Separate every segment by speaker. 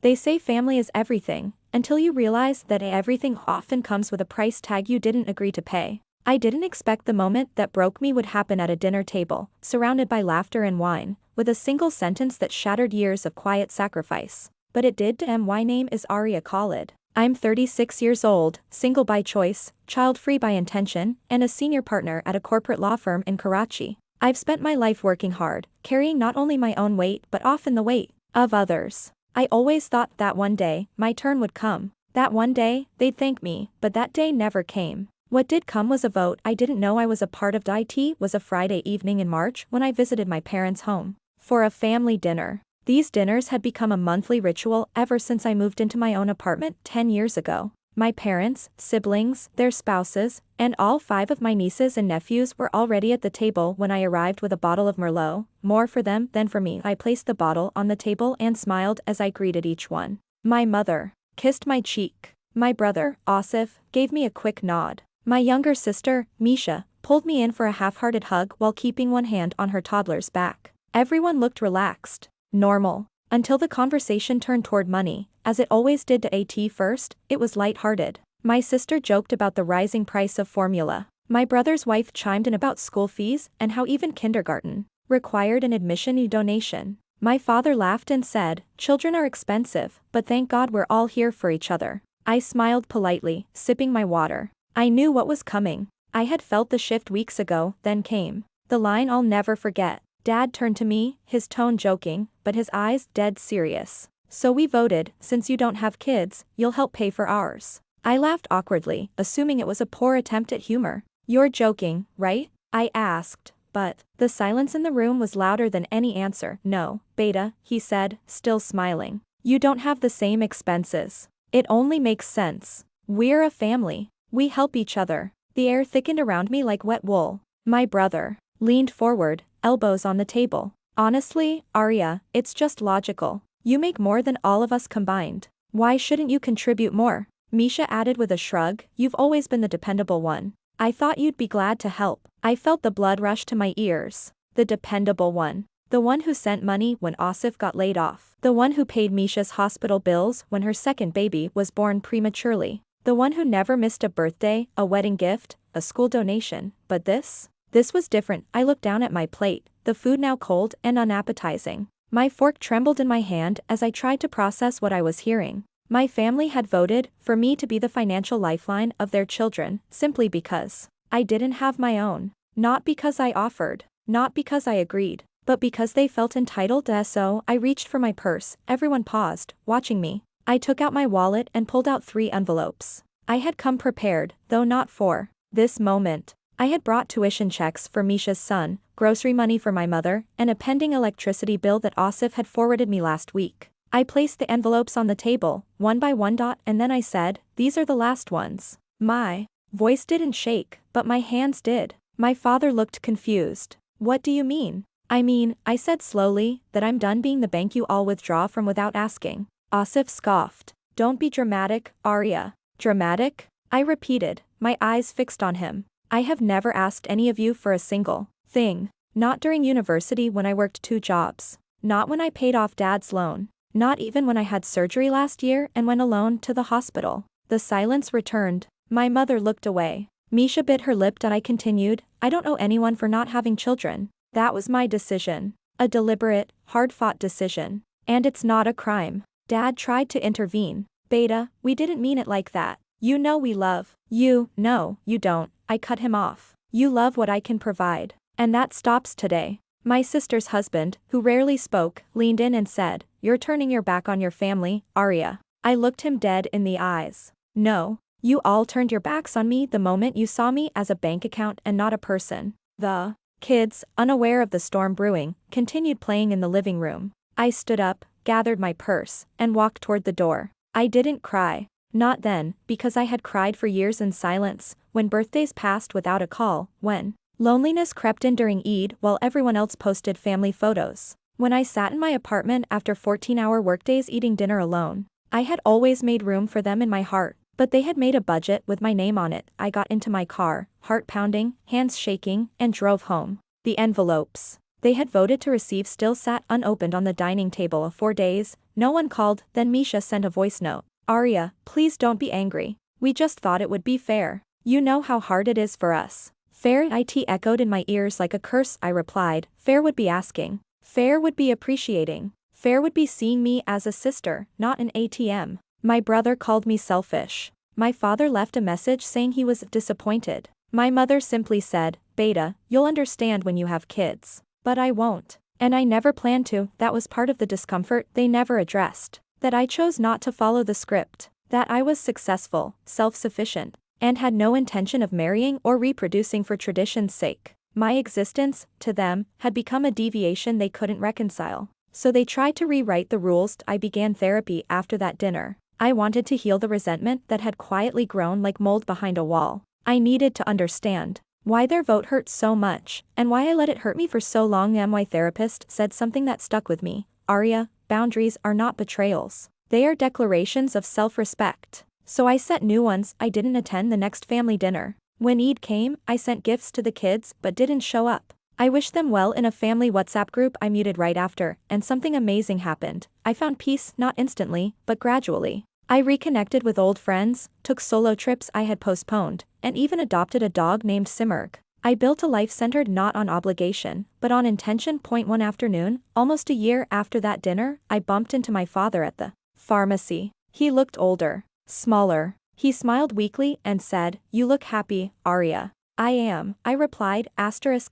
Speaker 1: They say family is everything, until you realize that everything often comes with a price tag you didn't agree to pay. I didn't expect the moment that broke me would happen at a dinner table, surrounded by laughter and wine, with a single sentence that shattered years of quiet sacrifice. But it did. My name is Arya Khalid. I'm 36 years old, single by choice, child-free by intention, and a senior partner at a corporate law firm in Karachi. I've spent my life working hard, carrying not only my own weight but often the weight of others. I always thought that one day, my turn would come. That one day, they'd thank me, but that day never came. What did come was a vote I didn't know I was a part of. It was a Friday evening in March when I visited my parents' home for a family dinner. These dinners had become a monthly ritual ever since I moved into my own apartment 10 years ago. My parents, siblings, their spouses, and all 5 of my nieces and nephews were already at the table when I arrived with a bottle of Merlot, more for them than for me. I placed the bottle on the table and smiled as I greeted each one. My mother kissed my cheek. My brother, Asif, gave me a quick nod. My younger sister, Misha, pulled me in for a half-hearted hug while keeping one hand on her toddler's back. Everyone looked relaxed. Normal. Until the conversation turned toward money, as it always did. At first, it was light-hearted. My sister joked about the rising price of formula. My brother's wife chimed in about school fees and how even kindergarten required an admission donation. My father laughed and said, "Children are expensive, but thank God we're all here for each other." I smiled politely, sipping my water. I knew what was coming. I had felt the shift weeks ago. Then came the line I'll never forget. Dad turned to me, his tone joking, but his eyes dead serious. "So we voted, since you don't have kids, you'll help pay for ours." I laughed awkwardly, assuming it was a poor attempt at humor. "You're joking, right?" I asked, but the silence in the room was louder than any answer. "No, Beta," he said, still smiling. "You don't have the same expenses. It only makes sense. We're a family. We help each other." The air thickened around me like wet wool. My brother leaned forward, elbows on the table. "Honestly, Arya, it's just logical. You make more than all of us combined. Why shouldn't you contribute more?" Misha added with a shrug, "You've always been the dependable one. I thought you'd be glad to help." I felt the blood rush to my ears. The dependable one. The one who sent money when Asif got laid off. The one who paid Misha's hospital bills when her second baby was born prematurely. The one who never missed a birthday, a wedding gift, a school donation. But this was different. I looked down at my plate, the food now cold and unappetizing. My fork trembled in my hand as I tried to process what I was hearing. My family had voted for me to be the financial lifeline of their children, simply because I didn't have my own. Not because I offered, not because I agreed, but because they felt entitled. So I reached for my purse. Everyone paused, watching me. I took out my wallet and pulled out 3 envelopes. I had come prepared, though not for this moment. I had brought tuition checks for Misha's son, grocery money for my mother, and a pending electricity bill that Asif had forwarded me last week. I placed the envelopes on the table, one by one. And then I said, "These are the last ones." My voice didn't shake, but my hands did. My father looked confused. "What do you mean?" "I mean," I said slowly, "that I'm done being the bank you all withdraw from without asking." Asif scoffed. "Don't be dramatic, Arya." "Dramatic?" I repeated, my eyes fixed on him. "I have never asked any of you for a single thing. Not during university when I worked 2 jobs. Not when I paid off Dad's loan. Not even when I had surgery last year and went alone to the hospital." The silence returned. My mother looked away. Misha bit her lip. I continued, "I don't owe anyone for not having children. That was my decision. A deliberate, hard-fought decision. And it's not a crime." Dad tried to intervene. "Beta, we didn't mean it like that. You know we love you." "No, you don't," I cut him off. "You love what I can provide. And that stops today." My sister's husband, who rarely spoke, leaned in and said, "You're turning your back on your family, Arya." I looked him dead in the eyes. "No. You all turned your backs on me the moment you saw me as a bank account and not a person." The kids, unaware of the storm brewing, continued playing in the living room. I stood up, gathered my purse, and walked toward the door. I didn't cry. Not then, because I had cried for years in silence, when birthdays passed without a call, when loneliness crept in during Eid while everyone else posted family photos. When I sat in my apartment after 14-hour workdays eating dinner alone. I had always made room for them in my heart, but they had made a budget with my name on it. I got into my car, heart pounding, hands shaking, and drove home. The envelopes. they had voted to receive still sat unopened on the dining table for days. No one called. Then Misha sent a voice note. Arya, please don't be angry. We just thought it would be fair. You know how hard it is for us. Fair? It echoed in my ears like a curse. I replied. Fair would be asking. Fair would be appreciating. Fair would be seeing me as a sister, not an ATM. My brother called me selfish. My father left a message saying he was disappointed. My mother simply said, Beta, you'll understand when you have kids. But I won't. And I never planned to. That was part of the discomfort they never addressed. That I chose not to follow the script. That I was successful, self-sufficient, and had no intention of marrying or reproducing for tradition's sake. My existence, to them, had become a deviation they couldn't reconcile. So they tried to rewrite the rules. I began therapy after that dinner. I wanted to heal the resentment that had quietly grown like mold behind a wall. I needed to understand why their vote hurt so much, and why I let it hurt me for so long. My therapist said something that stuck with me. Arya, boundaries are not betrayals. They are declarations of self-respect. So I set new ones. I didn't attend the next family dinner. When Eid came, I sent gifts to the kids but didn't show up. I wished them well in a family WhatsApp group I muted right after, and something amazing happened. I found peace, not instantly, but gradually. I reconnected with old friends, took solo trips I had postponed, and even adopted a dog named Simurg. I built a life centered not on obligation, but on intention. One afternoon, almost a year after that dinner, I bumped into my father at the pharmacy. He looked older, smaller. He smiled weakly and said, You look happy, Arya. I am, I replied.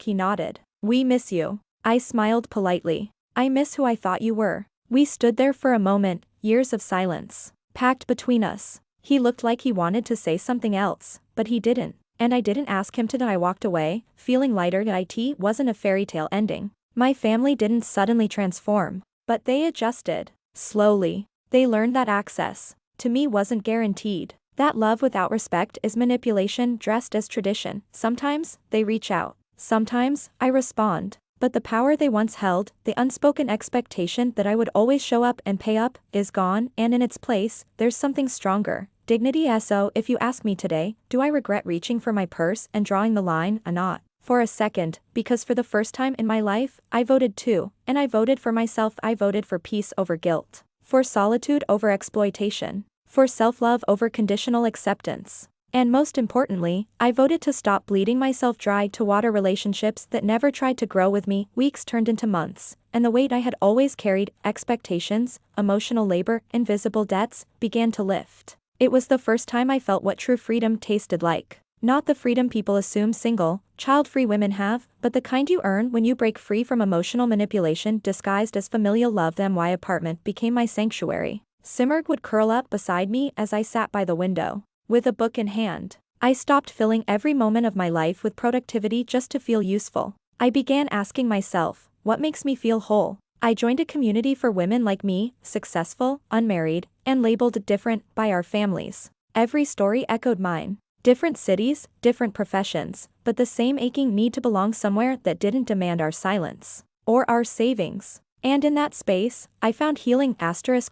Speaker 1: He nodded. We miss you. I smiled politely. I miss who I thought you were. We stood there for a moment, years of silence packed between us. He looked like he wanted to say something else, but he didn't. And I didn't ask him to. I walked away, feeling lighter. It wasn't a fairy tale ending. My family didn't suddenly transform, but they adjusted. Slowly. They learned that access to me wasn't guaranteed. That love without respect is manipulation dressed as tradition. Sometimes, they reach out. Sometimes, I respond. But the power they once held, the unspoken expectation that I would always show up and pay up, is gone, and in its place, there's something stronger. Dignity. So if you ask me today, do I regret reaching for my purse and drawing the line? Not for a second, because for the first time in my life, I voted too, and I voted for myself. I voted for peace over guilt, for solitude over exploitation, for self-love over conditional acceptance. And most importantly, I voted to stop bleeding myself dry to water relationships that never tried to grow with me. Weeks turned into months, and the weight I had always carried, expectations, emotional labor, invisible debts, began to lift. It was the first time I felt what true freedom tasted like. Not the freedom people assume single, child-free women have, but the kind you earn when you break free from emotional manipulation disguised as familial love. My apartment became my sanctuary. Simurg would curl up beside me as I sat by the window, with a book in hand. I stopped filling every moment of my life with productivity just to feel useful. I began asking myself, what makes me feel whole? I joined a community for women like me, successful, unmarried, and labeled different by our families. Every story echoed mine. Different cities, different professions, but the same aching need to belong somewhere that didn't demand our silence or our savings. And in that space, I found healing.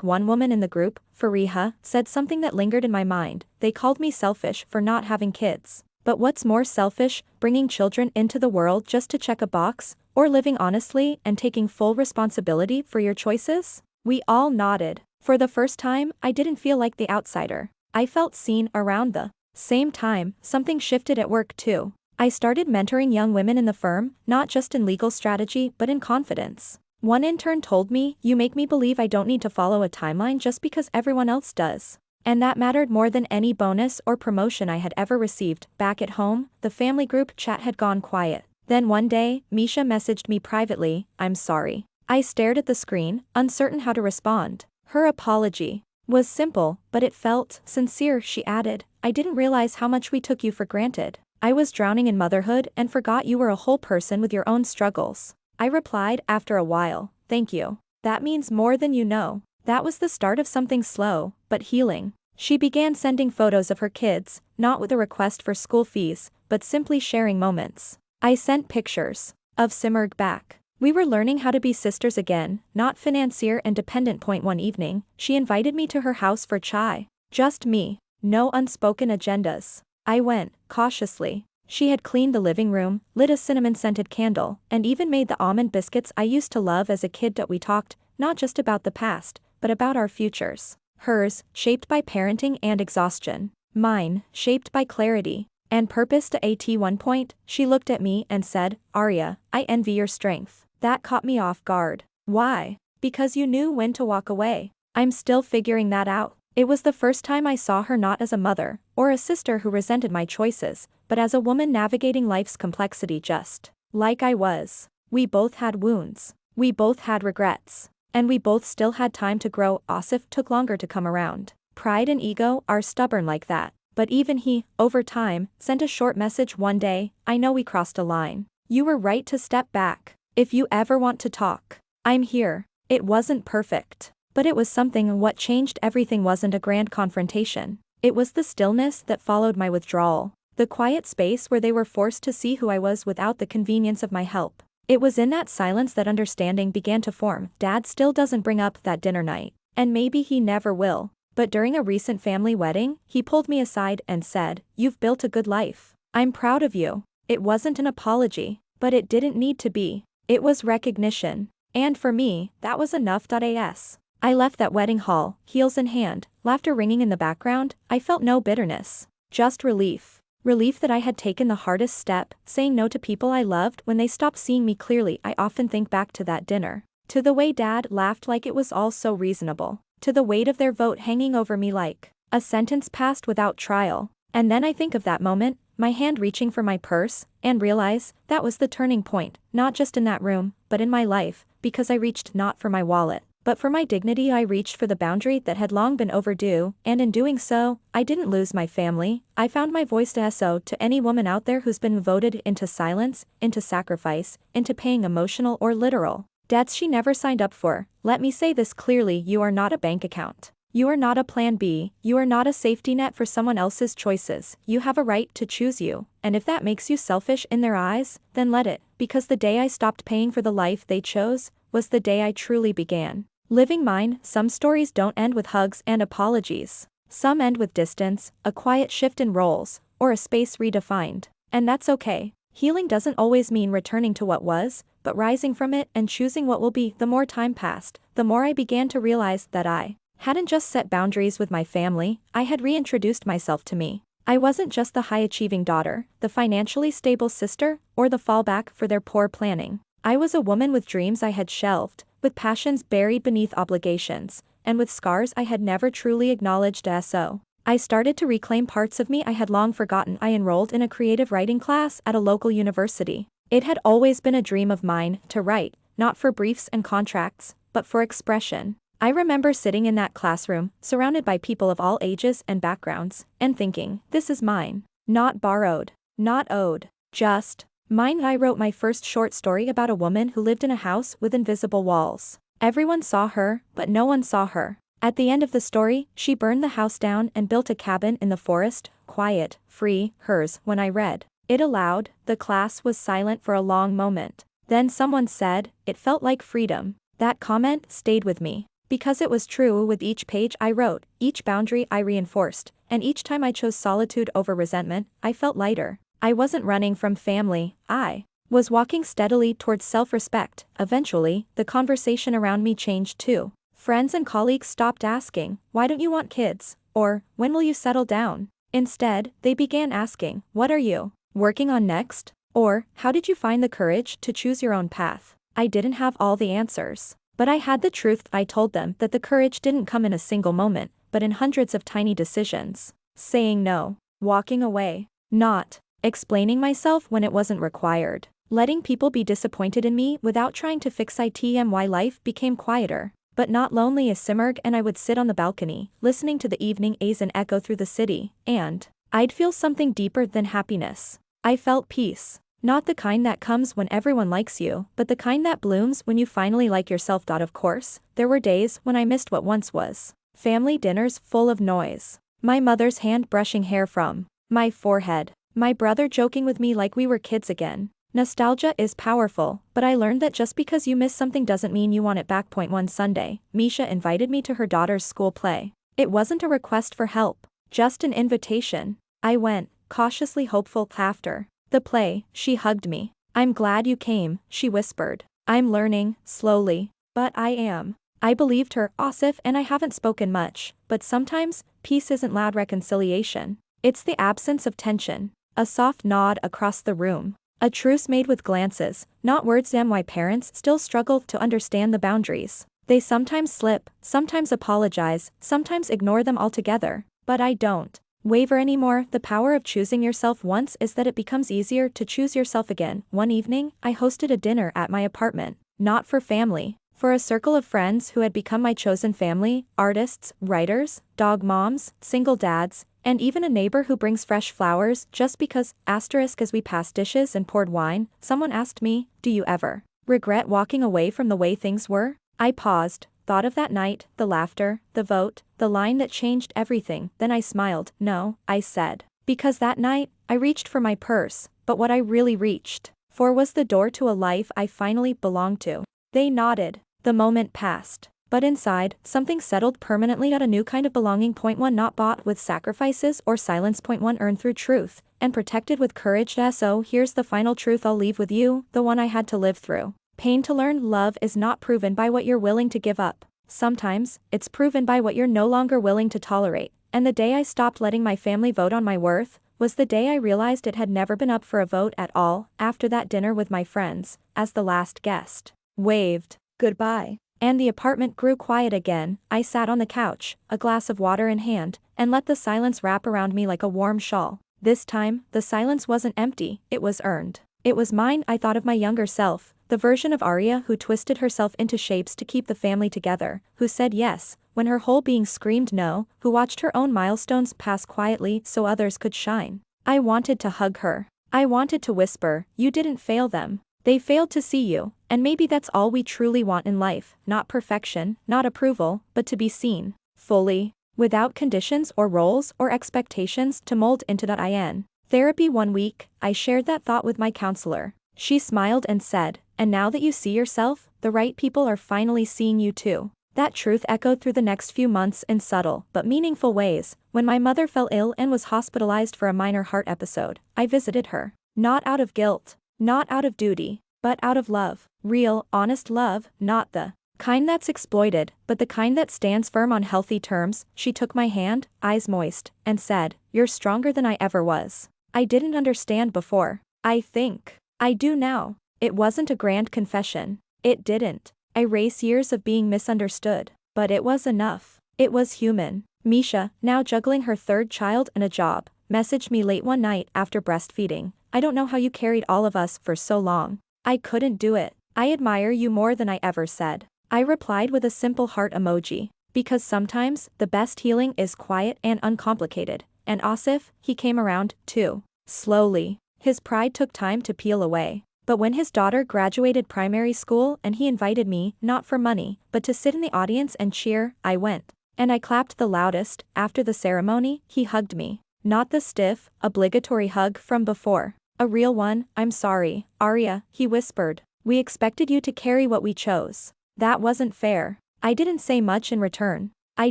Speaker 1: One woman in the group, Fariha, said something that lingered in my mind. They called me selfish for not having kids. But what's more selfish, bringing children into the world just to check a box, or living honestly and taking full responsibility for your choices? We all nodded. For the first time, I didn't feel like the outsider. I felt seen. Around the same time, something shifted at work too. I started mentoring young women in the firm, not just in legal strategy but in confidence. One intern told me, you make me believe I don't need to follow a timeline just because everyone else does. And that mattered more than any bonus or promotion I had ever received. Back at home, the family group chat had gone quiet. Then one day, Misha messaged me privately, I'm sorry. I stared at the screen, uncertain how to respond. Her apology was simple, but it felt sincere. She added, I didn't realize how much we took you for granted. I was drowning in motherhood and forgot you were a whole person with your own struggles. I replied after a while, thank you. That means more than you know. That was the start of something slow, but healing. She began sending photos of her kids, not with a request for school fees, but simply sharing moments. I sent pictures of Simurg back. We were learning how to be sisters again, not financier and dependent. One evening, she invited me to her house for chai. Just me. No unspoken agendas. I went, cautiously. She had cleaned the living room, lit a cinnamon-scented candle, and even made the almond biscuits I used to love as a kid. That we talked, not just about the past, but about our futures. Hers, shaped by parenting and exhaustion. Mine, shaped by clarity and purpose. At one point, she looked at me and said, "Arya, I envy your strength." That caught me off guard. Why? Because you knew when to walk away. I'm still figuring that out. It was the first time I saw her not as a mother or a sister who resented my choices, but as a woman navigating life's complexity just like I was. We both had wounds. We both had regrets. And we both still had time to grow. Asif took longer to come around. Pride and ego are stubborn like that. But even he, over time, sent a short message one day. "I know we crossed a line. You were right to step back. If you ever want to talk, I'm here." It wasn't perfect. But it was something, and what changed everything wasn't a grand confrontation. It was the stillness that followed my withdrawal. The quiet space where they were forced to see who I was without the convenience of my help. It was in that silence that understanding began to form. Dad still doesn't bring up that dinner night. And maybe he never will. But during a recent family wedding, he pulled me aside and said, "You've built a good life. I'm proud of you." It wasn't an apology. But it didn't need to be. It was recognition. And for me, that was enough. As I left that wedding hall, heels in hand, laughter ringing in the background, I felt no bitterness. Just relief. Relief that I had taken the hardest step, saying no to people I loved when they stopped seeing me clearly. I often think back to that dinner. To the way Dad laughed like it was all so reasonable. To the weight of their vote hanging over me like a sentence passed without trial. And then I think of that moment, my hand reaching for my purse, and realize that was the turning point, not just in that room, but in my life, because I reached not for my wallet, but for my dignity. I reached for the boundary that had long been overdue, and in doing so, I didn't lose my family. I found my voice. So to any woman out there who's been voted into silence, into sacrifice, into paying emotional or literal debts she never signed up for, let me say this clearly: you are not a bank account. You are not a plan B. You are not a safety net for someone else's choices. You have a right to choose you, and if that makes you selfish in their eyes, then let it, because the day I stopped paying for the life they chose was the day I truly began living mine. Some stories don't end with hugs and apologies. Some end with distance, a quiet shift in roles, or a space redefined. And that's okay. Healing doesn't always mean returning to what was, but rising from it and choosing what will be. The more time passed, the more I began to realize that I hadn't just set boundaries with my family, I had reintroduced myself to me. I wasn't just the high-achieving daughter, the financially stable sister, or the fallback for their poor planning. I was a woman with dreams I had shelved, with passions buried beneath obligations, and with scars I had never truly acknowledged. So I started to reclaim parts of me I had long forgotten. I enrolled in a creative writing class at a local university. It had always been a dream of mine to write, not for briefs and contracts, but for expression. I remember sitting in that classroom, surrounded by people of all ages and backgrounds, and thinking, this is mine. Not borrowed. Not owed. Just mine. I wrote my first short story about a woman who lived in a house with invisible walls. Everyone saw her, but no one saw her. At the end of the story, she burned the house down and built a cabin in the forest, quiet, free, hers. When I read it aloud, the class was silent for a long moment. Then someone said, "It felt like freedom." That comment stayed with me. Because it was true. With each page I wrote, each boundary I reinforced, and each time I chose solitude over resentment, I felt lighter. I wasn't running from family, I was walking steadily towards self-respect. Eventually, the conversation around me changed too. Friends and colleagues stopped asking, "Why don't you want kids?" or "When will you settle down?" Instead, they began asking, "What are you working on next?" or "How did you find the courage to choose your own path?" I didn't have all the answers. But I had the truth. I told them that the courage didn't come in a single moment, but in hundreds of tiny decisions. Saying no. Walking away. Not explaining myself when it wasn't required. Letting people be disappointed in me without trying to fix it. My life became quieter, but not lonely. A simmered, and I would sit on the balcony, listening to the evening airs and echo through the city, and I'd feel something deeper than happiness. I felt peace. Not the kind that comes when everyone likes you, but the kind that blooms when you finally like yourself. Of course, there were days when I missed what once was family dinners full of noise. My mother's hand brushing hair from my forehead. My brother joking with me like we were kids again. Nostalgia is powerful, but I learned that just because you miss something doesn't mean you want it back. One Sunday, Misha invited me to her daughter's school play. It wasn't a request for help, just an invitation. I went, cautiously hopeful. After The play, she hugged me. I'm glad you came, she whispered. I'm learning, slowly. But I am. I believed her, Asif, and I haven't spoken much, but sometimes, peace isn't loud reconciliation. It's the absence of tension. A soft nod across the room. A truce made with glances, not words. Damn, why parents still struggle to understand the boundaries. They sometimes slip, sometimes apologize, sometimes ignore them altogether. But I don't waver anymore. The power of choosing yourself once is that it becomes easier to choose yourself again. One evening, I hosted a dinner at my apartment. Not for family. For a circle of friends who had become my chosen family, artists, writers, dog moms, single dads, and even a neighbor who brings fresh flowers just because. As we passed dishes and poured wine, someone asked me, do you ever regret walking away from the way things were? I paused, thought of that night, the laughter, the vote, the line that changed everything, then I smiled. No, I said. Because that night, I reached for my purse, but what I really reached for was the door to a life I finally belonged to. They nodded. The moment passed. But inside, something settled permanently. At a new kind of belonging. Point 1, not bought with sacrifices or silence. Point 1, earned through truth, and protected with courage. So here's the final truth I'll leave with you, the one I had to live through. Pain to learn. Love is not proven by what you're willing to give up. Sometimes, it's proven by what you're no longer willing to tolerate. And the day I stopped letting my family vote on my worth, was the day I realized it had never been up for a vote at all. After that dinner with my friends, as the last guest waved goodbye, and the apartment grew quiet again, I sat on the couch, a glass of water in hand, and let the silence wrap around me like a warm shawl. This time, the silence wasn't empty, it was earned. It was mine. I thought of my younger self, the version of Arya who twisted herself into shapes to keep the family together, who said yes when her whole being screamed no, who watched her own milestones pass quietly so others could shine. I wanted to hug her. I wanted to whisper, you didn't fail them. They failed to see you, and maybe that's all we truly want in life, not perfection, not approval, but to be seen, fully, without conditions or roles or expectations to mold into that in. Therapy. 1 week, I shared that thought with my counselor. She smiled and said, and now that you see yourself, the right people are finally seeing you too. That truth echoed through the next few months in subtle but meaningful ways. When my mother fell ill and was hospitalized for a minor heart episode, I visited her. Not out of guilt. Not out of duty, but out of love. Real, honest love, not the kind that's exploited, but the kind that stands firm on healthy terms. She took my hand, eyes moist, and said, you're stronger than I ever was. I didn't understand before. I think I do now. It wasn't a grand confession. It didn't erase years of being misunderstood, but it was enough. It was human. Misha, now juggling her 3rd child and a job, messaged me late one night after breastfeeding. I don't know how you carried all of us for so long. I couldn't do it. I admire you more than I ever said. I replied with a simple heart emoji. Because sometimes, the best healing is quiet and uncomplicated. And Asif, he came around, too. Slowly. His pride took time to peel away. But when his daughter graduated primary school and he invited me, not for money, but to sit in the audience and cheer, I went. And I clapped the loudest. After the ceremony, he hugged me. Not the stiff, obligatory hug from before. A real one. I'm sorry, Arya, he whispered. We expected you to carry what we chose. That wasn't fair. I didn't say much in return. I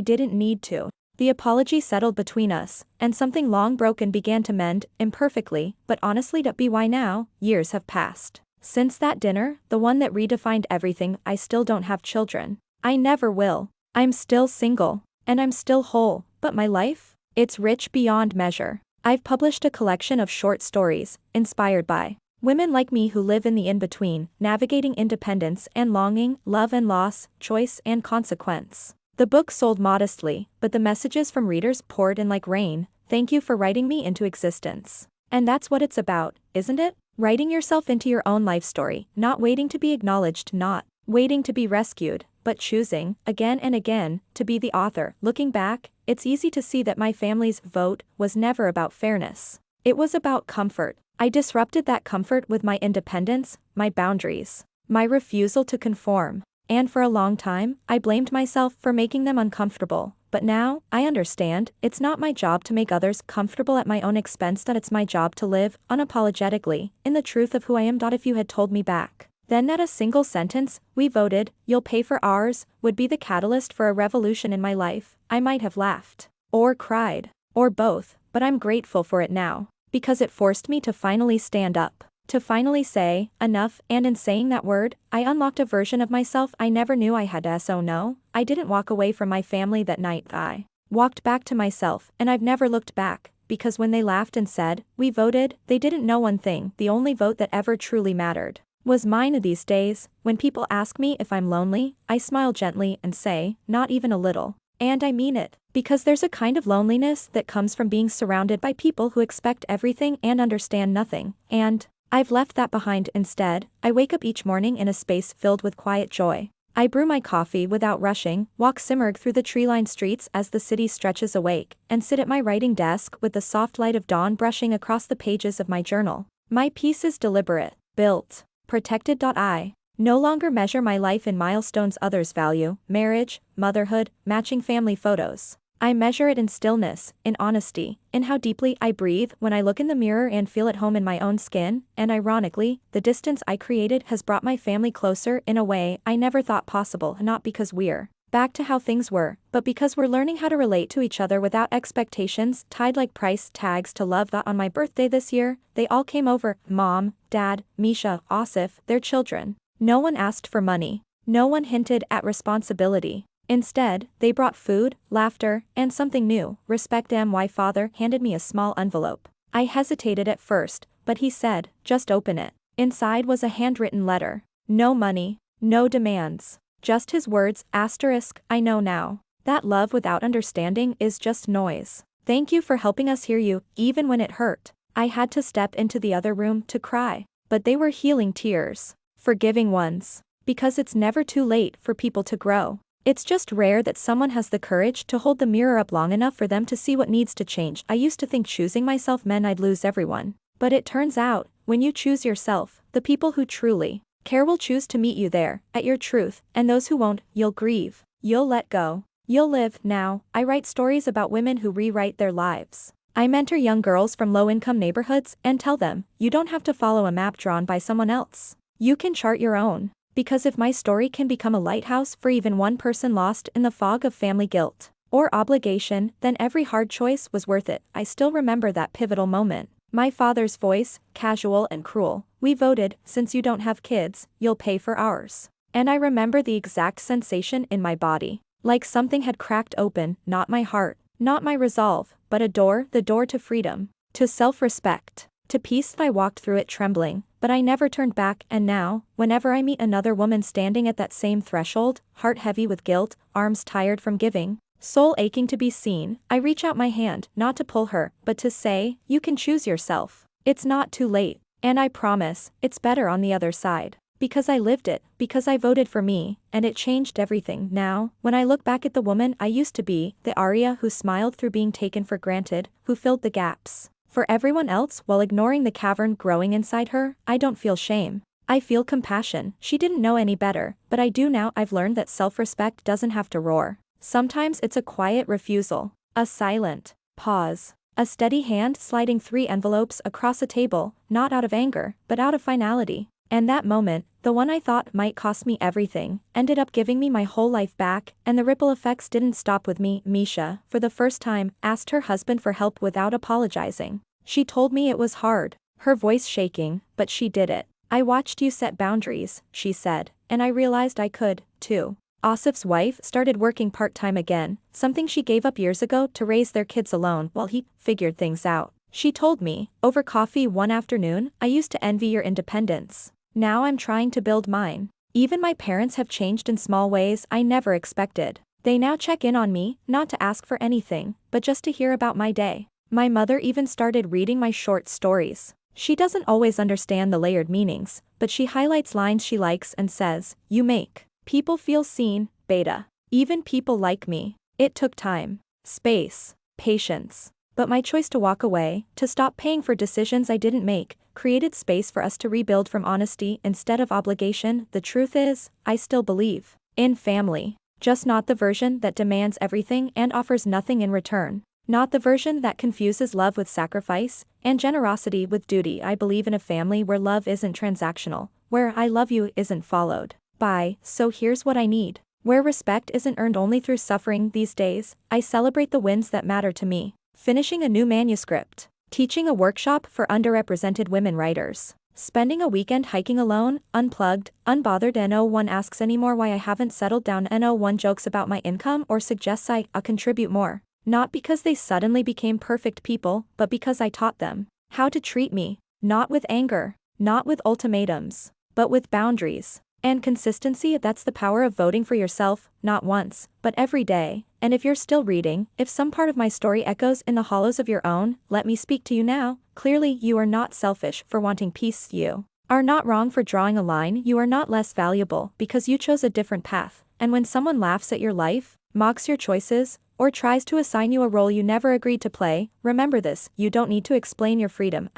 Speaker 1: didn't need to. The apology settled between us, and something long broken began to mend, imperfectly, but honestly. Why now? Years have passed. Since that dinner, the one that redefined everything. I still don't have children. I never will. I'm still single. And I'm still whole, but my life? It's rich beyond measure. I've published a collection of short stories, inspired by women like me who live in the in-between, navigating independence and longing, love and loss, choice and consequence. The book sold modestly, but the messages from readers poured in like rain. Thank you for writing me into existence. And that's what it's about, isn't it? Writing yourself into your own life story, not waiting to be acknowledged, not waiting to be rescued, but choosing, again and again, to be the author. Looking back, it's easy to see that my family's vote was never about fairness. It was about comfort. I disrupted that comfort with my independence, my boundaries, my refusal to conform. And for a long time, I blamed myself for making them uncomfortable. But now, I understand, it's not my job to make others comfortable at my own expense. That it's my job to live, unapologetically, in the truth of who I am. If you had told me back then that a single sentence, we voted, you'll pay for ours, would be the catalyst for a revolution in my life, I might have laughed. Or cried. Or both, but I'm grateful for it now. Because it forced me to finally stand up. To finally say, enough, and in saying that word, I unlocked a version of myself I never knew I had. So no, I didn't walk away from my family that night. I walked back to myself, and I've never looked back, because when they laughed and said, we voted, they didn't know one thing: the only vote that ever truly mattered was mine. These days, when people ask me if I'm lonely, I smile gently and say, not even a little. And I mean it, because there's a kind of loneliness that comes from being surrounded by people who expect everything and understand nothing, and I've left that behind. Instead, I wake up each morning in a space filled with quiet joy. I brew my coffee without rushing, walk simmered through the tree-lined streets as the city stretches awake, and sit at my writing desk with the soft light of dawn brushing across the pages of my journal. My peace is deliberate, built, protected. I no longer measure my life in milestones others value: marriage, motherhood, matching family photos. I measure it in stillness, in honesty, in how deeply I breathe when I look in the mirror and feel at home in my own skin. And ironically, the distance I created has brought my family closer in a way I never thought possible, not because we're back to how things were, but because we're learning how to relate to each other without expectations tied like price tags to love. On my birthday this year, they all came over: Mom, Dad, Misha, Asif, their children. No one asked for money. No one hinted at responsibility. Instead, they brought food, laughter, and something new: respect. My father handed me a small envelope. I hesitated at first, but he said, just open it. Inside was a handwritten letter. No money, no demands. Just his words, asterisk, I know now that love without understanding is just noise. Thank you for helping us hear you, even when it hurt. I had to step into the other room to cry, but they were healing tears. Forgiving ones. Because it's never too late for people to grow. It's just rare that someone has the courage to hold the mirror up long enough for them to see what needs to change. I used to think choosing myself meant I'd lose everyone. But it turns out, when you choose yourself, the people who truly care will choose to meet you there, at your truth, and those who won't, you'll grieve. You'll let go. You'll live. Now, I write stories about women who rewrite their lives. I mentor young girls from low-income neighborhoods and tell them, you don't have to follow a map drawn by someone else. You can chart your own. Because if my story can become a lighthouse for even one person lost in the fog of family guilt or obligation, then every hard choice was worth it. I still remember that pivotal moment. My father's voice, casual and cruel: we voted, since you don't have kids, you'll pay for ours. And I remember the exact sensation in my body. Like something had cracked open, not my heart, not my resolve, but a door, the door to freedom, to self-respect, to peace. I walked through it trembling, but I never turned back. And now, whenever I meet another woman standing at that same threshold, heart heavy with guilt, arms tired from giving, soul aching to be seen, I reach out my hand, not to pull her, but to say, you can choose yourself. It's not too late. And I promise, it's better on the other side. Because I lived it, because I voted for me, and it changed everything. Now, when I look back at the woman I used to be, the Arya who smiled through being taken for granted, who filled the gaps for everyone else while ignoring the cavern growing inside her, I don't feel shame. I feel compassion. She didn't know any better, but I do now. I've learned that self-respect doesn't have to roar. Sometimes it's a quiet refusal, a silent pause, a steady hand sliding 3 envelopes across a table, not out of anger, but out of finality. And that moment, the one I thought might cost me everything, ended up giving me my whole life back. And the ripple effects didn't stop with me. Misha, for the first time, asked her husband for help without apologizing. She told me it was hard, her voice shaking, but she did it. I watched you set boundaries, she said, and I realized I could, too. Asif's wife started working part-time again, something she gave up years ago to raise their kids alone while he figured things out. She told me, over coffee one afternoon, I used to envy your independence. Now I'm trying to build mine. Even my parents have changed in small ways I never expected. They now check in on me, not to ask for anything, but just to hear about my day. My mother even started reading my short stories. She doesn't always understand the layered meanings, but she highlights lines she likes and says, you make people feel seen, Beta. Even people like me. It took time, space, patience. But my choice to walk away, to stop paying for decisions I didn't make, created space for us to rebuild from honesty instead of obligation. The truth is, I still believe in family. Just not the version that demands everything and offers nothing in return. Not the version that confuses love with sacrifice, and generosity with duty. I believe in a family where love isn't transactional, where I love you isn't followed by, so here's what I need. Where respect isn't earned only through suffering. These days, I celebrate the wins that matter to me. Finishing a new manuscript. Teaching a workshop for underrepresented women writers. Spending a weekend hiking alone, unplugged, unbothered, and no one asks anymore why I haven't settled down, and no one jokes about my income or suggests I'll contribute more. Not because they suddenly became perfect people, but because I taught them how to treat me. Not with anger, not with ultimatums, but with boundaries. And consistency. That's the power of voting for yourself, not once, but every day. And if you're still reading, if some part of my story echoes in the hollows of your own, let me speak to you now. Clearly, you are not selfish for wanting peace. You are not wrong for drawing a line. You are not less valuable because you chose a different path. And when someone laughs at your life, mocks your choices, or tries to assign you a role you never agreed to play, remember this: you don't need to explain your freedom,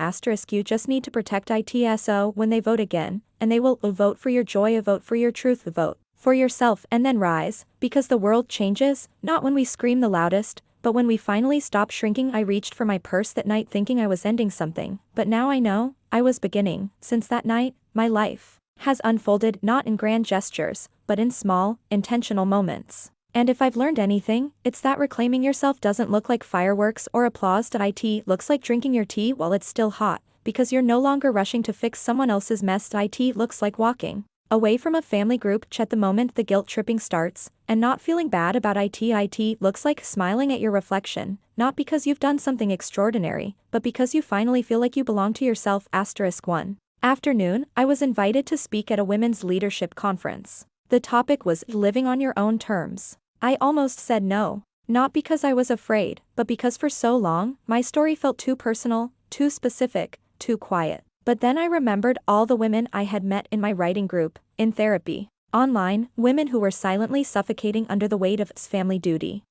Speaker 1: you just need to protect ITSO when they vote again, and they will vote for your joy, vote for your truth, vote for yourself, and then rise, because the world changes, not when we scream the loudest, but when we finally stop shrinking. I reached for my purse that night thinking I was ending something, but now I know, I was beginning. Since that night, my life has unfolded not in grand gestures, but in small, intentional moments. And if I've learned anything, it's that reclaiming yourself doesn't look like fireworks or applause. It looks like drinking your tea while it's still hot, because you're no longer rushing to fix someone else's mess. It looks like walking away from a family group chat the moment the guilt tripping starts, and not feeling bad about it. It looks like smiling at your reflection, not because you've done something extraordinary, but because you finally feel like you belong to yourself. One afternoon, I was invited to speak at a women's leadership conference. The topic was living on your own terms. I almost said no, not because I was afraid, but because for so long, my story felt too personal, too specific, too quiet. But then I remembered all the women I had met in my writing group, in therapy, online, women who were silently suffocating under the weight of family duty.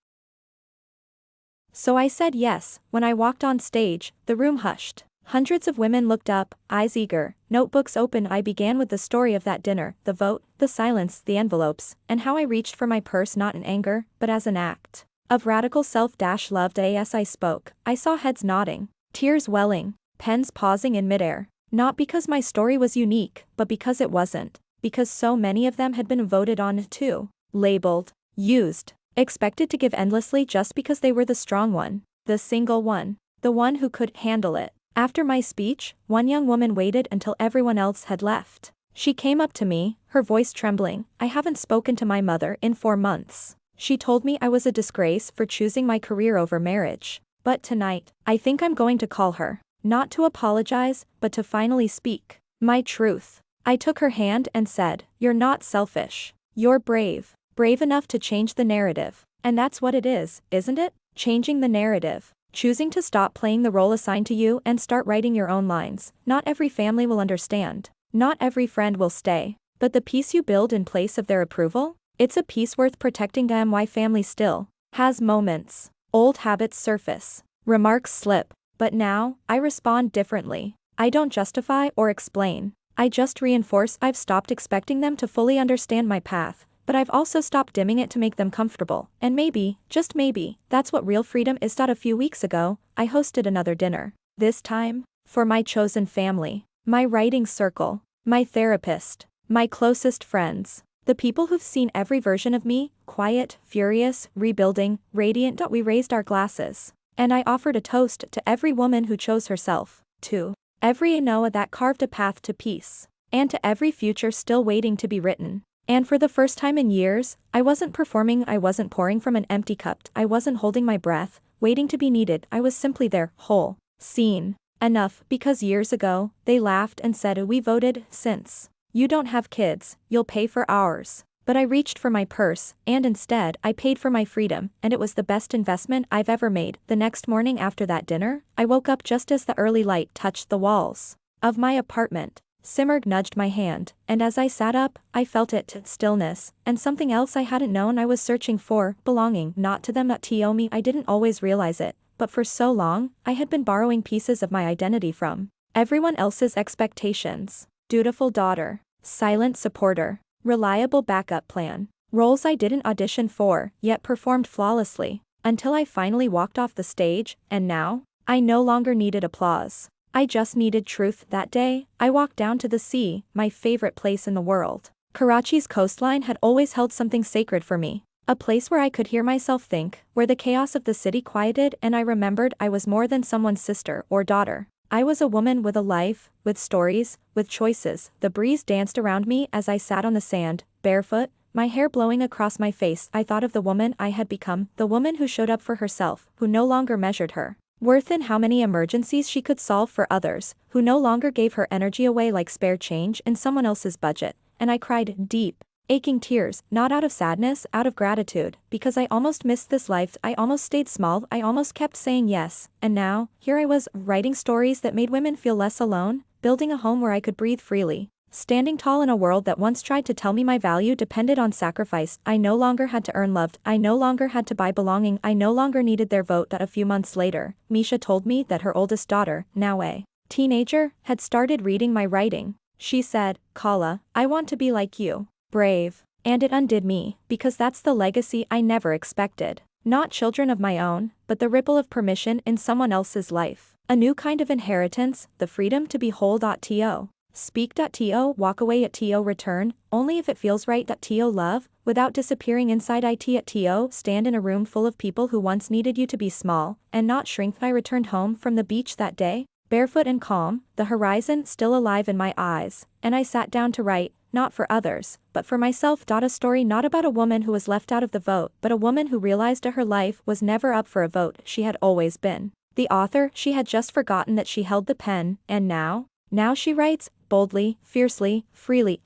Speaker 1: So I said yes. When I walked on stage, the room hushed. Hundreds of women looked up, eyes eager, notebooks open. I began with the story of that dinner, the vote, the silence, the envelopes, and how I reached for my purse not in anger, but as an act of radical self-love. As I spoke, I saw heads nodding, tears welling, pens pausing in midair. Not because my story was unique, but because it wasn't. Because so many of them had been voted on too, labeled, used, expected to give endlessly just because they were the strong one, the single one, the one who could handle it. After my speech, one young woman waited until everyone else had left. She came up to me, her voice trembling. I haven't spoken to my mother in 4 months. She told me I was a disgrace for choosing my career over marriage. But tonight, I think I'm going to call her, not to apologize, but to finally speak my truth. I took her hand and said, "You're not selfish. You're brave. Brave enough to change the narrative." And that's what it is, isn't it? Changing the narrative. Choosing to stop playing the role assigned to you and start writing your own lines. Not every family will understand. Not every friend will stay. But the peace you build in place of their approval? It's a peace worth protecting. My family still has moments. Old habits surface. Remarks slip. But now, I respond differently. I don't justify or explain. I just reinforce. I've stopped expecting them to fully understand my path. But I've also stopped dimming it to make them comfortable, and maybe, just maybe, that's what real freedom is. A few weeks ago, I hosted another dinner. This time, for my chosen family, my writing circle, my therapist, my closest friends, the people who've seen every version of me, quiet, furious, rebuilding, radiant. We raised our glasses, and I offered a toast to every woman who chose herself, to every Noah that carved a path to peace, and to every future still waiting to be written. And for the first time in years, I wasn't performing. I wasn't pouring from an empty cup. I wasn't holding my breath, waiting to be needed. I was simply there, whole, seen, enough. Because years ago, they laughed and said, "We voted, since you don't have kids, you'll pay for ours." But I reached for my purse, and instead, I paid for my freedom, and it was the best investment I've ever made. The next morning after that dinner, I woke up just as the early light touched the walls of my apartment. Simurg nudged my hand, and as I sat up, I felt it, stillness, and something else I hadn't known I was searching for, belonging, not to them, not to me. I didn't always realize it, but for so long, I had been borrowing pieces of my identity from everyone else's expectations. Dutiful daughter, silent supporter, reliable backup plan. Roles I didn't audition for, yet performed flawlessly, until I finally walked off the stage, and now, I no longer needed applause. I just needed truth. That day, I walked down to the sea, my favorite place in the world. Karachi's coastline had always held something sacred for me. A place where I could hear myself think, where the chaos of the city quieted and I remembered I was more than someone's sister or daughter. I was a woman with a life, with stories, with choices. The breeze danced around me as I sat on the sand, barefoot, my hair blowing across my face. I thought of the woman I had become, the woman who showed up for herself, who no longer measured her worth in how many emergencies she could solve for others, who no longer gave her energy away like spare change in someone else's budget. And I cried deep, aching tears, not out of sadness, out of gratitude, because I almost missed this life, I almost stayed small, I almost kept saying yes, and now, here I was, writing stories that made women feel less alone, building a home where I could breathe freely. Standing tall in a world that once tried to tell me my value depended on sacrifice. I no longer had to earn love, I no longer had to buy belonging, I no longer needed their vote. That a few months later, Misha told me that her oldest daughter, now a teenager, had started reading my writing. She said, "Kala, I want to be like you. Brave." And it undid me, because that's the legacy I never expected. Not children of my own, but the ripple of permission in someone else's life. A new kind of inheritance, the freedom to be whole.to. Speak.to, walk away at to, return, only if it feels right. To love, without disappearing inside it.to, stand in a room full of people who once needed you to be small, and not shrink. I returned home from the beach that day, barefoot and calm, the horizon still alive in my eyes, and I sat down to write, not for others, but for myself. A story not about a woman who was left out of the vote, but a woman who realized her life was never up for a vote. She had always been the author. She had just forgotten that she held the pen, and now she writes, boldly, fiercely, freely,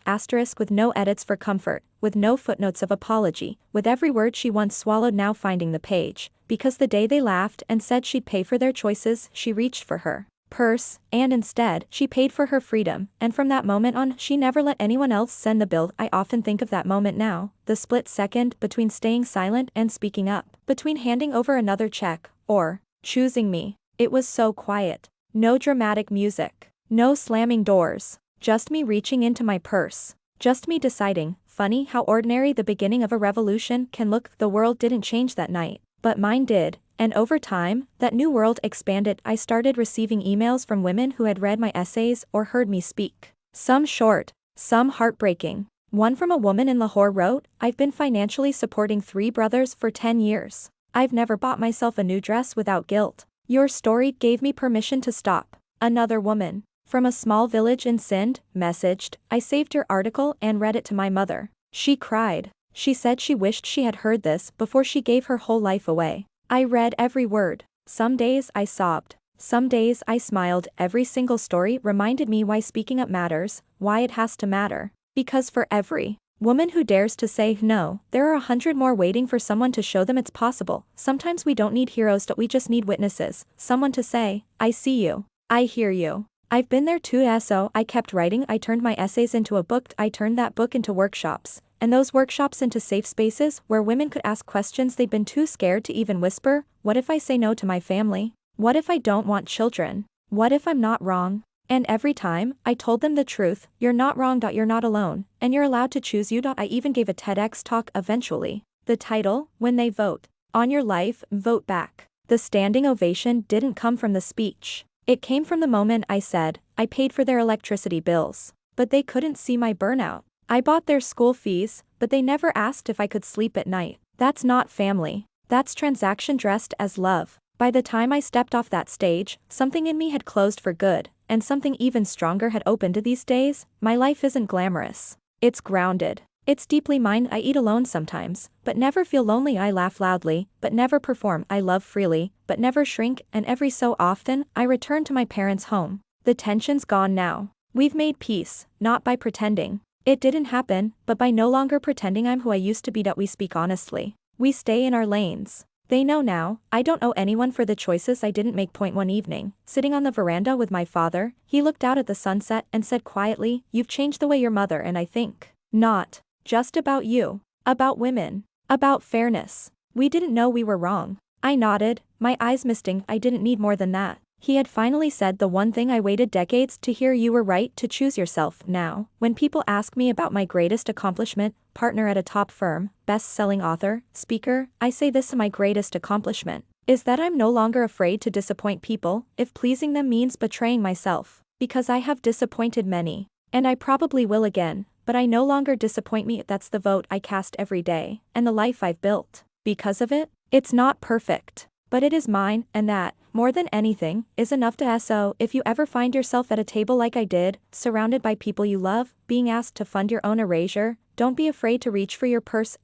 Speaker 1: with no edits for comfort, with no footnotes of apology, with every word she once swallowed now finding the page, because the day they laughed and said she'd pay for their choices, she reached for her purse, and instead, she paid for her freedom, and from that moment on, she never let anyone else send the bill. I often think of that moment now, the split second between staying silent and speaking up, between handing over another check, or choosing me. It was so quiet. No dramatic music. No slamming doors. Just me reaching into my purse. Just me deciding. Funny how ordinary the beginning of a revolution can look. The world didn't change that night, but mine did. And over time, that new world expanded. I started receiving emails from women who had read my essays or heard me speak. Some short, some heartbreaking. One from a woman in Lahore wrote, "I've been financially supporting 3 brothers for 10 years. I've never bought myself a new dress without guilt. Your story gave me permission to stop." Another woman, from a small village in Sindh, messaged, "I saved your article and read it to my mother. She cried. She said she wished she had heard this before she gave her whole life away. I read every word. Some days I sobbed. Some days I smiled. Every single story reminded me why speaking up matters, why it has to matter. Because for every woman who dares to say no, there are 100 more waiting for someone to show them it's possible." Sometimes we don't need heroes, we just need witnesses. Someone to say, "I see you. I hear you." I've been there too. So I kept writing. I turned my essays into a book. I turned that book into workshops, and those workshops into safe spaces where women could ask questions they'd been too scared to even whisper. What if I say no to my family? What if I don't want children? What if I'm not wrong? And every time, I told them the truth. You're not wrong. You're not alone, and you're allowed to choose you. I even gave a TEDx talk eventually. The title, "When They Vote on Your Life, Vote Back." The standing ovation didn't come from the speech. It came from the moment I said, I paid for their electricity bills, but they couldn't see my burnout. I bought their school fees, but they never asked if I could sleep at night. That's not family. That's transaction dressed as love. By the time I stepped off that stage, something in me had closed for good, and something even stronger had opened. These days, my life isn't glamorous. It's grounded. It's deeply mine. I eat alone sometimes, but never feel lonely. I laugh loudly, but never perform. I love freely, but never shrink, and every so often, I return to my parents' home. The tension's gone now. We've made peace, not by pretending it didn't happen, but by no longer pretending I'm who I used to be. We speak honestly. We stay in our lanes. They know now, I don't owe anyone for the choices I didn't make. One evening, sitting on the veranda with my father, he looked out at the sunset and said quietly, "You've changed the way your mother and I think. Not just about you. About women. About fairness. We didn't know we were wrong." I nodded, my eyes misting. I didn't need more than that. He had finally said the one thing I waited decades to hear: you were right to choose yourself. Now, when people ask me about my greatest accomplishment, partner at a top firm, best-selling author, speaker, I say this: my greatest accomplishment is that I'm no longer afraid to disappoint people, if pleasing them means betraying myself. Because I have disappointed many. And I probably will again. but I no longer disappoint me. That's the vote I cast every day, and the life I've built. Because of it, it's not perfect, but it is mine, and that, more than anything, is enough to so if you ever find yourself at a table like I did, surrounded by people you love, being asked to fund your own erasure, don't be afraid to reach for your purse,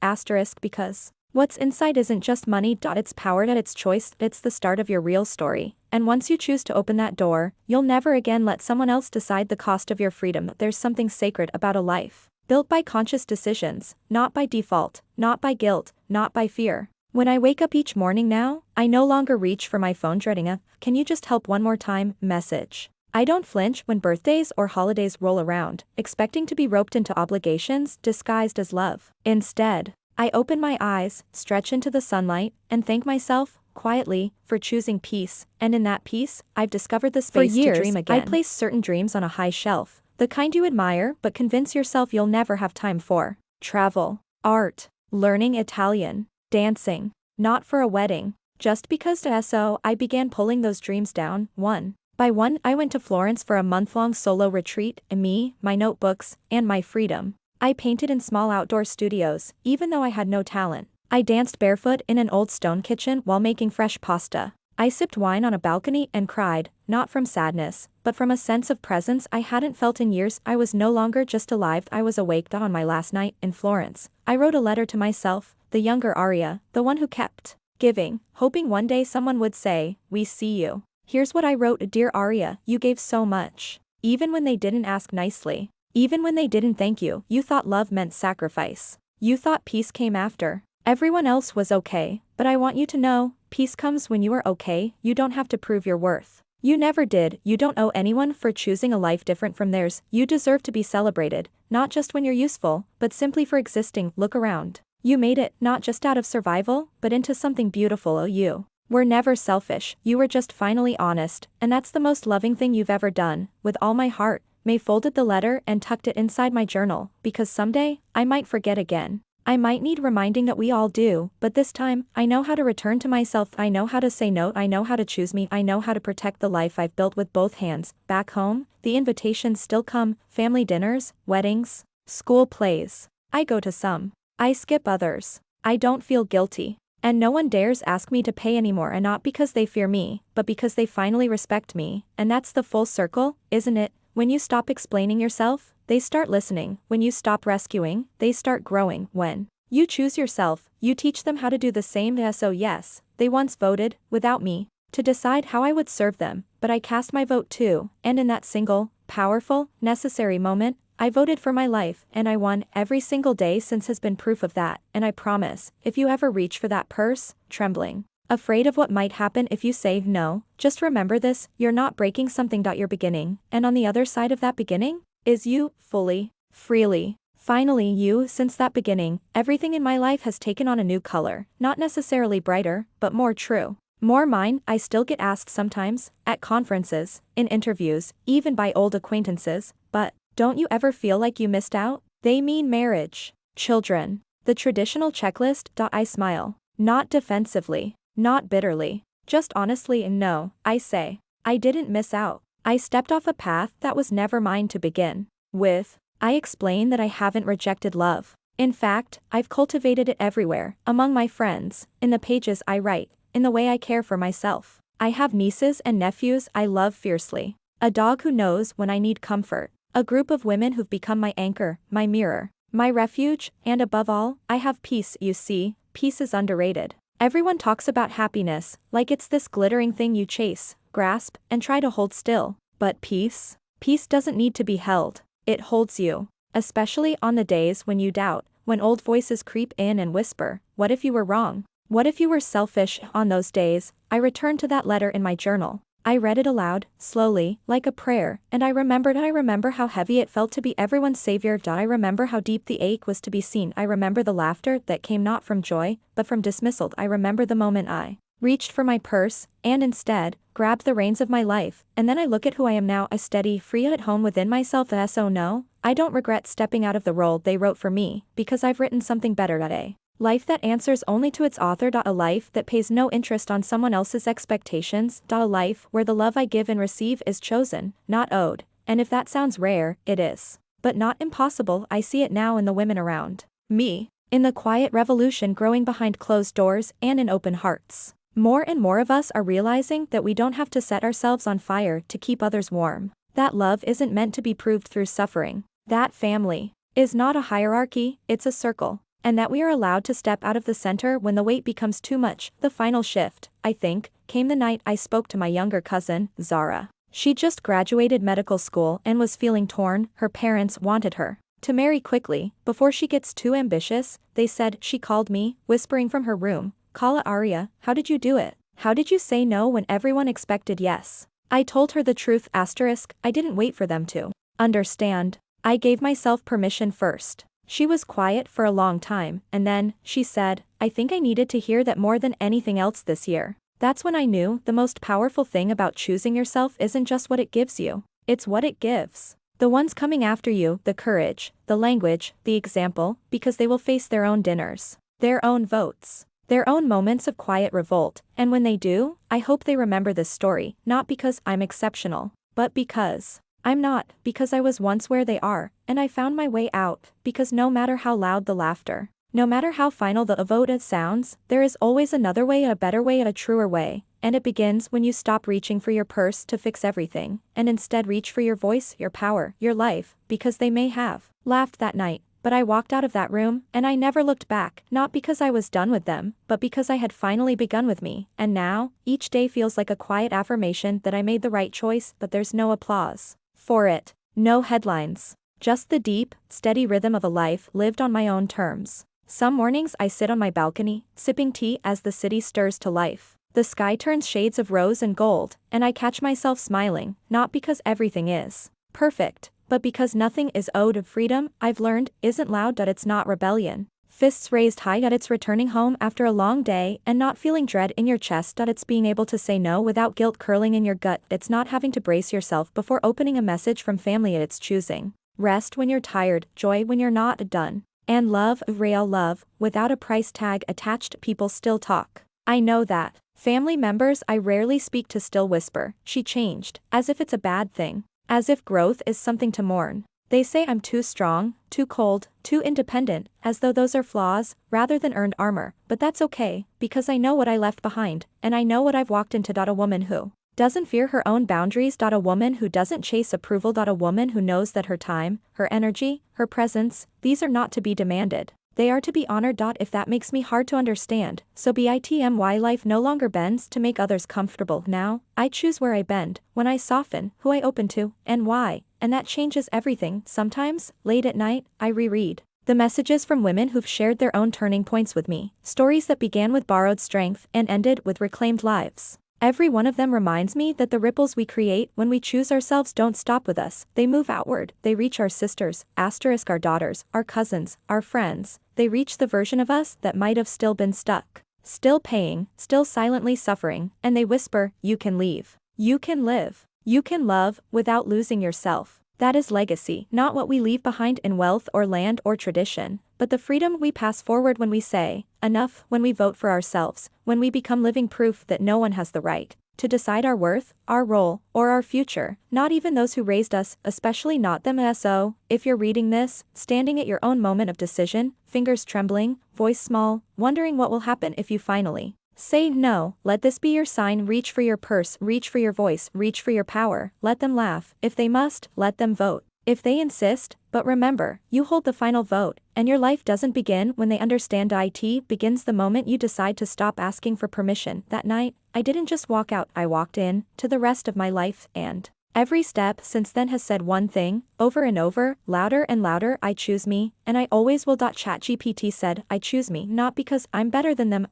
Speaker 1: because what's inside isn't just money. It's powered at its choice. It's the start of your real story. And once you choose to open that door, you'll never again let someone else decide the cost of your freedom. There's something sacred about a life built by conscious decisions, not by default, not by guilt, not by fear. When I wake up each morning now, I no longer reach for my phone dreading a "can you just help one more time" message. I don't flinch when birthdays or holidays roll around, expecting to be roped into obligations disguised as love. Instead, I open my eyes, stretch into the sunlight, and thank myself, quietly, for choosing peace, and in that peace, I've discovered the space to dream again. I place certain dreams on a high shelf, the kind you admire but convince yourself you'll never have time for. Travel, art, learning Italian, dancing, not for a wedding. Just because I began pulling those dreams down, one by one. I went to Florence for a month-long solo retreat, and me, my notebooks, and my freedom. I painted in small outdoor studios, even though I had no talent. I danced barefoot in an old stone kitchen while making fresh pasta. I sipped wine on a balcony and cried, not from sadness, but from a sense of presence I hadn't felt in years. I was no longer just alive, I was awake. On my last night in Florence, I wrote a letter to myself, the younger Aria, the one who kept giving, hoping one day someone would say, "We see you." Here's what I wrote: "Dear Aria, you gave so much. Even when they didn't ask nicely. Even when they didn't thank you, you thought love meant sacrifice. You thought peace came after everyone else was okay, but I want you to know, peace comes when you are okay. You don't have to prove your worth. You never did. You don't owe anyone for choosing a life different from theirs. You deserve to be celebrated, not just when you're useful, but simply for existing. Look around. You made it, not just out of survival, but into something beautiful. Oh, you were never selfish. You were just finally honest, and that's the most loving thing you've ever done. With all my heart." May folded the letter and tucked it inside my journal, because someday, I might forget again. I might need reminding that we all do, but this time, I know how to return to myself. I know how to say no. I know how to choose me. I know how to protect the life I've built with both hands. Back home, the invitations still come: family dinners, weddings, school plays. I go to some. I skip others. I don't feel guilty. And no one dares ask me to pay anymore, and not because they fear me, but because they finally respect me. And that's the full circle, isn't it? When you stop explaining yourself, they start listening. When you stop rescuing, they start growing. When you choose yourself, you teach them how to do the same. So yes, they once voted, without me, to decide how I would serve them, but I cast my vote too, and in that single, powerful, necessary moment, I voted for my life, and I won. Every single day since has been proof of that, and I promise, if you ever reach for that purse, trembling, afraid of what might happen if you say no, just remember this: you're not breaking something. You're beginning, and on the other side of that beginning is you, fully, freely. Finally you. Since that beginning, everything in my life has taken on a new color, not necessarily brighter, but more true. More mine. I still get asked sometimes, at conferences, in interviews, even by old acquaintances, but don't you ever feel like you missed out? They mean marriage, children, the traditional checklist. I smile, not defensively. Not bitterly, just honestly, and no, I say, I didn't miss out. I stepped off a path that was never mine to begin with. I explain that I haven't rejected love. In fact, I've cultivated it everywhere, among my friends, in the pages I write, in the way I care for myself. I have nieces and nephews I love fiercely. A dog who knows when I need comfort. A group of women who've become my anchor, my mirror, my refuge, and above all, I have peace. You see, peace is underrated. Everyone talks about happiness, like it's this glittering thing you chase, grasp, and try to hold still. But peace? Peace doesn't need to be held. It holds you. Especially on the days when you doubt, when old voices creep in and whisper, "What if you were wrong? What if you were selfish?" On those days, I returned to that letter in my journal. I read it aloud, slowly, like a prayer, and I remember how heavy it felt to be everyone's savior. I remember how deep the ache was to be seen. I remember the laughter that came not from joy, but from dismissal. I remember the moment I reached for my purse, and instead, grabbed the reins of my life, and then I look at who I am now, a steady, free at home within myself. So no, I don't regret stepping out of the role they wrote for me, because I've written something better. A life that answers only to its author. A life that pays no interest on someone else's expectations. A life where the love I give and receive is chosen, not owed. And if that sounds rare, it is. but not impossible. I see it now in the women around me. In the quiet revolution growing behind closed doors and in open hearts. More and more of us are realizing that we don't have to set ourselves on fire to keep others warm. That love isn't meant to be proved through suffering. That family is not a hierarchy, it's a circle. And that we are allowed to step out of the center when the weight becomes too much. The final shift, I think, came the night I spoke to my younger cousin, Zara. She just graduated medical school and was feeling torn. Her parents wanted her to marry quickly, before she gets too ambitious. They said. She called me, whispering from her room, "Kala Arya, how did you do it? How did you say no when everyone expected yes?" I told her the truth. I didn't wait for them to understand. I gave myself permission first. She was quiet for a long time, and then, she said, "I think I needed to hear that more than anything else this year." That's when I knew the most powerful thing about choosing yourself isn't just what it gives you, it's what it gives the ones coming after you the courage, the language, the example, because they will face their own dinners, their own votes, their own moments of quiet revolt, and when they do, I hope they remember this story, not because I'm exceptional, but because I'm not, because I was once where they are, and I found my way out, because no matter how loud the laughter, no matter how final the vote sounds, there is always another way, a better way, a truer way, and it begins when you stop reaching for your purse to fix everything, and instead reach for your voice, your power, your life, because they may have laughed that night, but I walked out of that room, and I never looked back, not because I was done with them, but because I had finally begun with me, and now, each day feels like a quiet affirmation that I made the right choice, but there's no applause for it, no headlines, just the deep, steady rhythm of a life lived on my own terms. Some mornings I sit on my balcony, sipping tea as the city stirs to life. The sky turns shades of rose and gold, and I catch myself smiling, not because everything is perfect, but because nothing is owed. Freedom, I've learned, isn't loud. It's not rebellion. Fists raised high. It's returning home after a long day and not feeling dread in your chest. It's being able to say no without guilt curling in your gut. It's not having to brace yourself before opening a message from family. It's choosing rest when you're tired, joy when you're not done, and love, real love, without a price tag attached. People still talk. I know that. Family members I rarely speak to still whisper, "She changed," as if it's a bad thing, as if growth is something to mourn. They say I'm too strong, too cold, too independent, as though those are flaws, rather than earned armor, but that's okay, because I know what I left behind, and I know what I've walked into. A woman who doesn't fear her own boundaries. A woman who doesn't chase approval. A woman who knows that her time, her energy, her presence, these are not to be demanded. They are to be honored. If that makes me hard to understand, so be it. My life no longer bends to make others comfortable. Now, I choose where I bend, when I soften, who I open to, and why, and that changes everything. Sometimes, late at night, I reread the messages from women who've shared their own turning points with me, stories that began with borrowed strength and ended with reclaimed lives. Every one of them reminds me that the ripples we create when we choose ourselves don't stop with us, they move outward, they reach our sisters, our daughters, our cousins, our friends, they reach the version of us that might have still been stuck, still paying, still silently suffering, and they whisper, "You can leave. You can live. You can love, without losing yourself." That is legacy, not what we leave behind in wealth or land or tradition, but the freedom we pass forward when we say, enough, when we vote for ourselves, when we become living proof that no one has the right to decide our worth, our role, or our future, not even those who raised us, especially not them. So, if you're reading this, standing at your own moment of decision, fingers trembling, voice small, wondering what will happen if you finally say no, let this be your sign. Reach for your purse, reach for your voice, reach for your power. Let them laugh. If they must, let them vote. If they insist, but remember, you hold the final vote, and your life doesn't begin when they understand. It begins the moment you decide to stop asking for permission. That night, I didn't just walk out, I walked in, to the rest of my life, and every step since then has said one thing, over and over, louder and louder: I choose me, and I always will. ChatGPT said, I choose me, not because I'm better than them,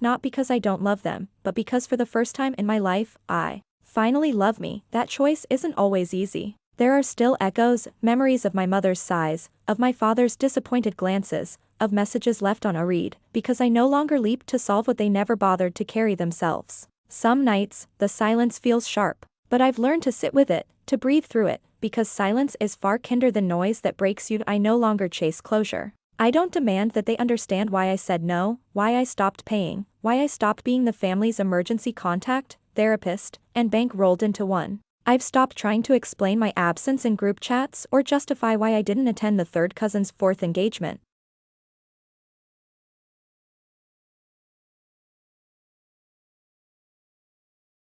Speaker 1: not because I don't love them, but because for the first time in my life, I finally love me. That choice isn't always easy. There are still echoes, memories of my mother's sighs, of my father's disappointed glances, of messages left on a read, because I no longer leap to solve what they never bothered to carry themselves. Some nights, the silence feels sharp, but I've learned to sit with it, to breathe through it, because silence is far kinder than noise that breaks you. I no longer chase closure. I don't demand that they understand why I said no, why I stopped paying, why I stopped being the family's emergency contact, therapist, and bank rolled into one. I've stopped trying to explain my absence in group chats or justify why I didn't attend the third cousin's fourth engagement.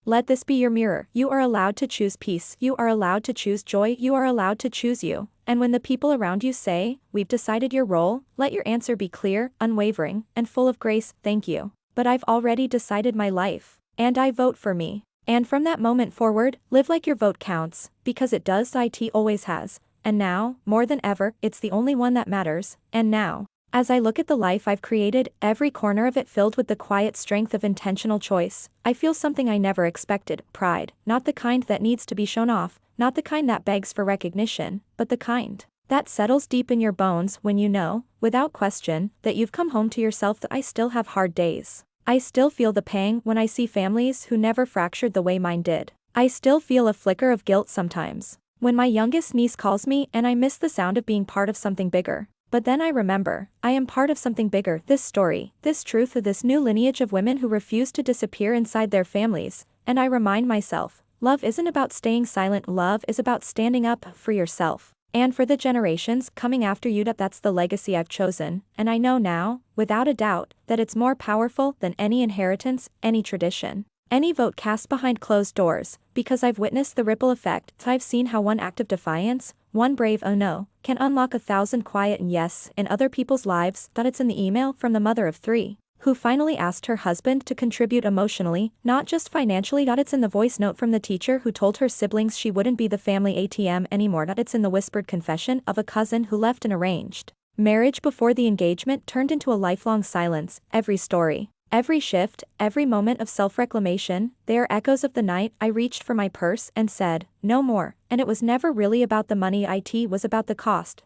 Speaker 1: Let this be your mirror. You are allowed to choose peace. You are allowed to choose joy. You are allowed to choose you. And when the people around you say, "We've decided your role," let your answer be clear, unwavering, and full of grace. "Thank you. But I've already decided my life. And I vote for me." And from that moment forward, live like your vote counts, because it does. It always has. And now, more than ever, it's the only one that matters. And now, as I look at the life I've created, every corner of it filled with the quiet strength of intentional choice, I feel something I never expected: pride. Not the kind that needs to be shown off, not the kind that begs for recognition, but the kind that settles deep in your bones when you know, without question, that you've come home to yourself. That I still have hard days. I still feel the pang when I see families who never fractured the way mine did. I still feel a flicker of guilt sometimes when my youngest niece calls me and I miss the sound of being part of something bigger. But then I remember, I am part of something bigger: this story, this truth, this new lineage of women who refuse to disappear inside their families, and I remind myself, love isn't about staying silent, love is about standing up for yourself. And for the generations coming after you. That's the legacy I've chosen, and I know now, without a doubt, that it's more powerful than any inheritance, any tradition, any vote cast behind closed doors, because I've witnessed the ripple effect. I've seen how one act of defiance, one brave "oh no," can unlock 1,000 quiet yes in other people's lives. That it's in the email from the mother of 3, who finally asked her husband to contribute emotionally, not just financially. It's in the voice note from the teacher who told her siblings she wouldn't be the family ATM anymore. It's in the whispered confession of a cousin who left an arranged marriage before the engagement turned into a lifelong silence. Every story, every shift, every moment of self-reclamation, they are echoes of the night I reached for my purse and said, "No more." And it was never really about the money. It was about the cost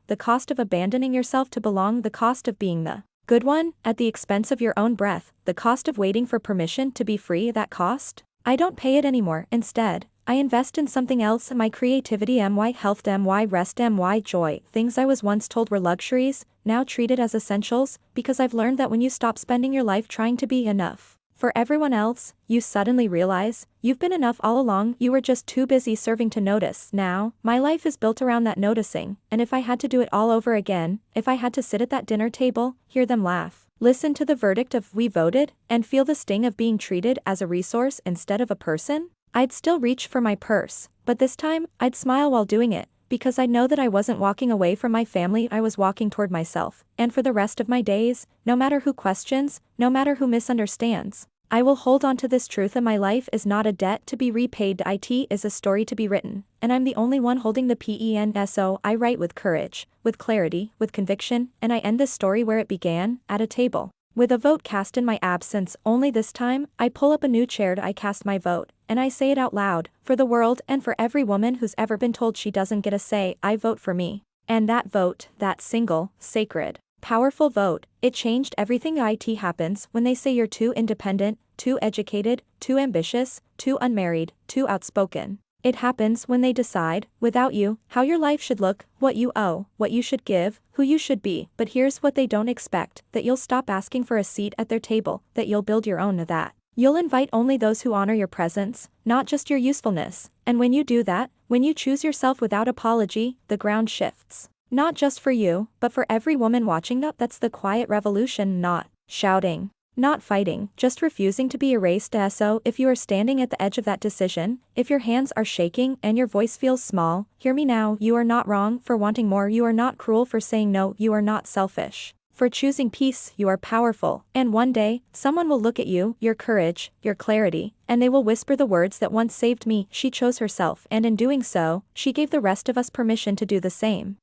Speaker 1: of abandoning yourself to belong, the cost of being the good one, at the expense of your own breath, the cost of waiting for permission to be free. That cost? I don't pay it anymore. Instead, I invest in something else: my creativity, my health, my rest, my joy. Things I was once told were luxuries, now treated as essentials, because I've learned that when you stop spending your life trying to be enough for everyone else, you suddenly realize, you've been enough all along. You were just too busy serving to notice. Now, my life is built around that noticing, and if I had to do it all over again, if I had to sit at that dinner table, hear them laugh, listen to the verdict of "we voted," and feel the sting of being treated as a resource instead of a person, I'd still reach for my purse, but this time, I'd smile while doing it, because I know that I wasn't walking away from my family, I was walking toward myself. And for the rest of my days, no matter who questions, no matter who misunderstands, I will hold on to this truth: and my life is not a debt to be repaid. It is a story to be written, and I'm the only one holding the pen. So I write with courage, with clarity, with conviction, and I end this story where it began, at a table, with a vote cast in my absence. Only this time, I pull up a new chair. I cast my vote, and I say it out loud, for the world and for every woman who's ever been told she doesn't get a say. I vote for me. And that vote, that single, sacred, powerful vote, it changed everything. It happens when they say you're too independent, too educated, too ambitious, too unmarried, too outspoken. It happens when they decide, without you, how your life should look, what you owe, what you should give, who you should be. But here's what they don't expect: that you'll stop asking for a seat at their table, that you'll build your own, that you'll invite only those who honor your presence, not just your usefulness. And when you do that, when you choose yourself without apology, the ground shifts. Not just for you, but for every woman watching. That's the quiet revolution: not shouting, not fighting, just refusing to be erased. So if you are standing at the edge of that decision, if your hands are shaking and your voice feels small, hear me now: you are not wrong for wanting more, you are not cruel for saying no, you are not selfish for choosing peace, you are powerful. And one day, someone will look at you, your courage, your clarity, and they will whisper the words that once saved me. She chose herself, and in doing so, she gave the rest of us permission to do the same.